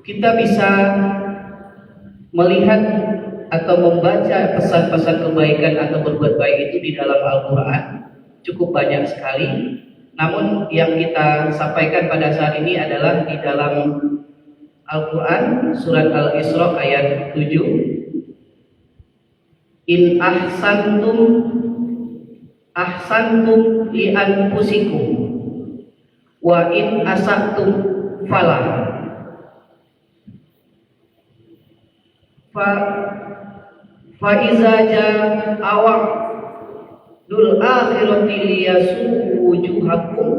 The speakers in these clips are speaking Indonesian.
kita bisa melihat atau membaca pesan-pesan kebaikan atau berbuat baik itu di dalam Al-Quran cukup banyak sekali. Namun yang kita sampaikan pada saat ini adalah di dalam Al-Quran surat Al-Isra ayat 7. In ahsantum li anfusikum wa in asatum falah. Fa iza ja'awa dul akhirati liyasu wujuhakum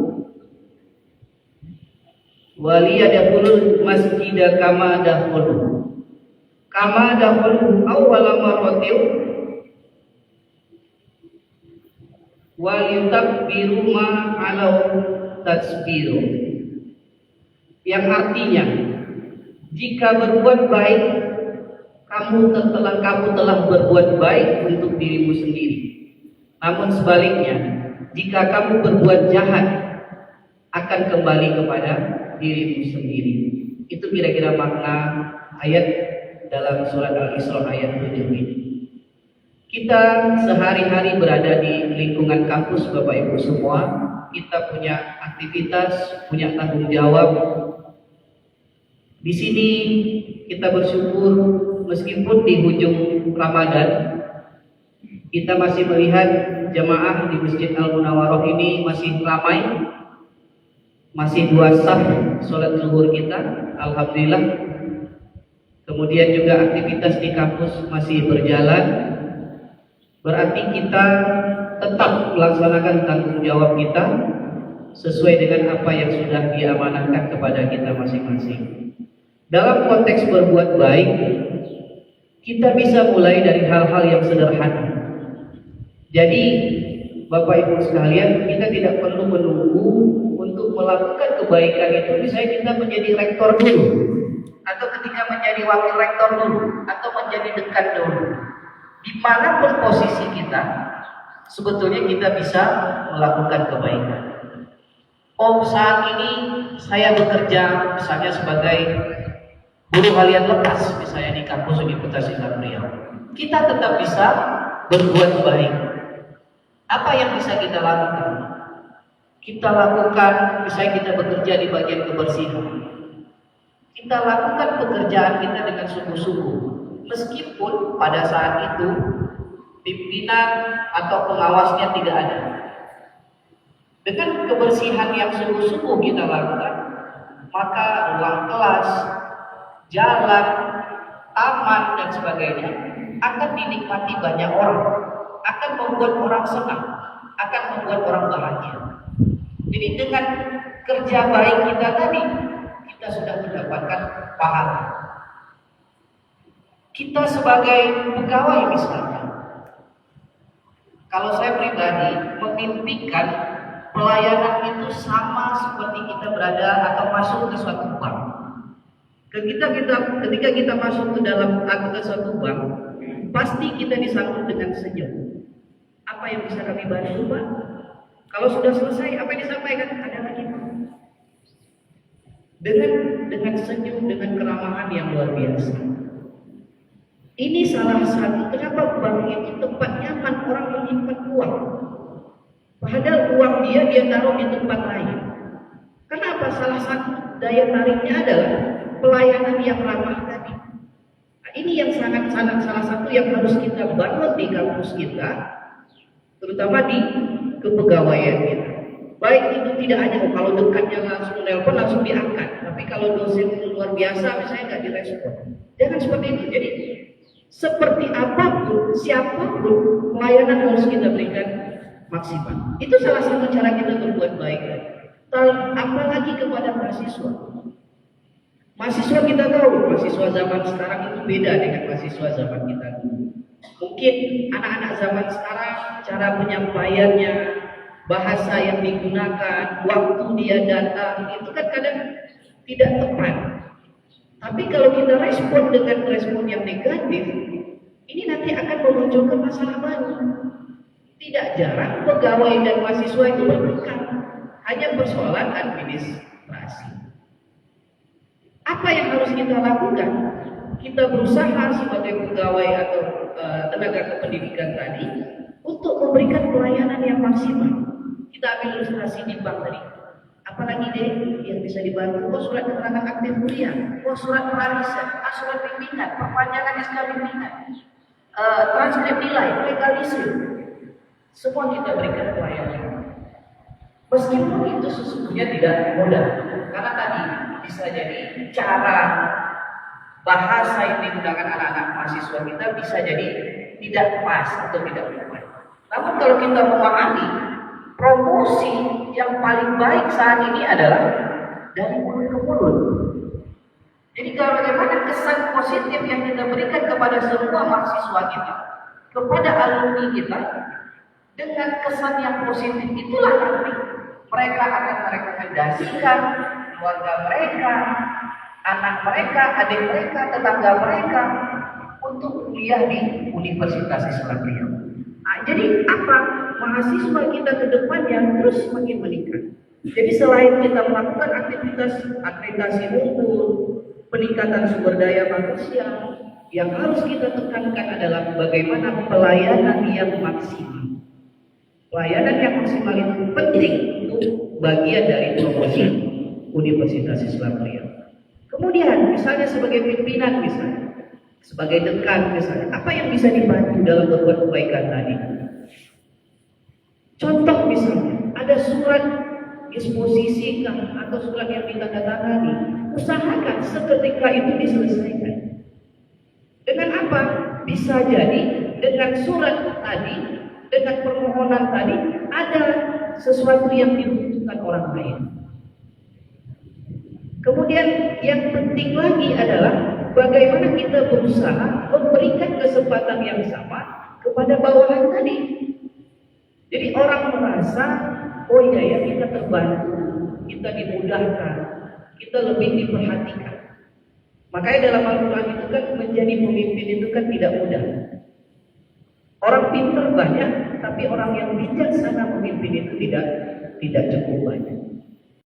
waliyadkhulul masjida kama dakhulu awwala marratin walitakbiru ma alau tasbiru, yang artinya jika berbuat baik kamu telah berbuat baik untuk dirimu sendiri. Namun sebaliknya, jika kamu berbuat jahat akan kembali kepada dirimu sendiri. Itu kira-kira makna ayat dalam surat Al-Isra ayat 7 ini. Kita sehari-hari berada di lingkungan kampus, Bapak Ibu semua. Kita punya aktivitas, punya tanggung jawab. Di sini kita bersyukur meskipun di hujung Ramadan kita masih melihat jamaah di Masjid Al-Munawwarah ini masih ramai, masih 2 saf sholat zuhur kita, alhamdulillah. Kemudian juga aktivitas di kampus masih berjalan. Berarti kita tetap melaksanakan tanggung jawab kita sesuai dengan apa yang sudah diamanahkan kepada kita masing-masing. Dalam konteks berbuat baik, kita bisa mulai dari hal-hal yang sederhana. Jadi Bapak Ibu sekalian, kita tidak perlu menunggu untuk melakukan kebaikan itu. Misalnya kita menjadi rektor dulu, atau ketika menjadi wakil rektor dulu, atau menjadi dekan dulu. Dimanapun posisi kita, sebetulnya kita bisa melakukan kebaikan. Oh, saat ini saya bekerja misalnya sebagai buruh harian lepas, misalnya di kampus Universitas Islam Riau. Kita tetap bisa berbuat baik. Apa yang bisa kita lakukan? Kita lakukan, misalnya kita bekerja di bagian kebersihan. Kita lakukan pekerjaan kita dengan sungguh-sungguh. Meskipun pada saat itu pimpinan atau pengawasnya tidak ada. Dengan kebersihan yang sungguh-sungguh kita lakukan, maka ruang kelas, jalan, taman dan sebagainya akan dinikmati banyak orang, akan membuat orang senang, akan membuat orang bahagia. Jadi dengan kerja baik kita tadi, kita sudah mendapatkan pahala. Kita sebagai pegawai misalnya, kalau saya pribadi memimpikan pelayanan itu sama seperti kita berada atau masuk ke suatu bank. Ketika kita masuk ke suatu bank, pasti kita disambut dengan senyum. Apa yang bisa kami bantu, Pak? Kalau sudah selesai, apa yang disampaikan? Ada lagi, Pak. Dengan senyum, dengan keramahan yang luar biasa. Ini salah satu kenapa bank itu tempat nyaman orang menyimpan uang. Padahal uang dia taruh di tempat lain. Kenapa? Salah satu daya tariknya adalah pelayanan yang ramah tadi. Nah, ini yang sangat salah satu yang harus kita bangun di kampus kita, terutama di kepegawaian kita. Baik itu tidak hanya kalau dekatnya langsung nelpon langsung diangkat, tapi kalau dosen itu luar biasa misalnya nggak direspon. Jangan seperti itu. Jadi seperti apapun, siapapun pelayanan harus kita berikan maksimal. Itu salah satu cara kita berbuat baik. Apalagi kepada mahasiswa. Mahasiswa kita tahu, mahasiswa zaman sekarang itu beda dengan mahasiswa zaman kita dulu. Mungkin anak-anak zaman sekarang cara penyampaiannya, bahasa yang digunakan, waktu dia datang itu kan kadang tidak tepat. Tapi kalau kita respon dengan respon yang negatif, ini nanti akan memunculkan masalah baru. Tidak jarang pegawai dan mahasiswa itu bertengkar, hanya persoalan administrasi. Apa Apa yang harus kita lakukan? Kita berusaha sebagai pegawai atau tenaga kependidikan tadi untuk memberikan pelayanan yang maksimal. Kita ambil ilustrasi di bank tadi. Apalagi deh yang bisa dibantu? Oh, surat keterangan aktif kuliah, oh, surat warisan, surat bimbingan, perpanjangan SK bimbingan, transkrip nilai, legalisir. Semua kita berikan pelayanan. Meskipun itu sesungguhnya tidak mudah, karena tadi bisa jadi cara bahasa yang digunakan anak-anak mahasiswa kita bisa jadi tidak pas atau tidak tepat. Namun kalau kita memahami promosi yang paling baik saat ini adalah dari mulut ke mulut. Jadi kalau bagaimana kesan positif yang kita berikan kepada semua mahasiswa kita, kepada alumni kita, dengan kesan yang positif itulah nanti mereka akan merekomendasikan keluarga mereka, anak mereka, adik mereka, tetangga mereka untuk kuliah di Universitas Islam Riau. Nah, jadi apa? Mahasiswa kita ke depannya terus semakin meningkat. Jadi selain kita melakukan aktivitas akreditasi mutu, peningkatan sumber daya manusia, yang harus kita tekankan adalah bagaimana pelayanan yang maksimal. Pelayanan yang maksimal itu penting untuk bagian dari promosi Universitas Islam Riau. Kemudian misalnya sebagai pimpinan, misalnya sebagai dekan, misalnya apa yang bisa dibantu dalam berbuat kebaikan tadi? Contoh misalnya ada surat disposisi atau surat yang ditandatangani, usahakan seketika itu diselesaikan. Dengan apa? Bisa jadi dengan surat tadi, dengan permohonan tadi ada sesuatu yang dibutuhkan orang lain. Kemudian yang penting lagi adalah bagaimana kita berusaha memberikan kesempatan yang sama kepada bawahan tadi. Jadi orang merasa, oh iya ya, kita terbantu, kita dimudahkan, kita lebih diperhatikan. Makanya dalam Al-Quran itu kan menjadi pemimpin itu kan tidak mudah. Orang pintar banyak, tapi orang yang bijaksana memimpin itu tidak cukup banyak.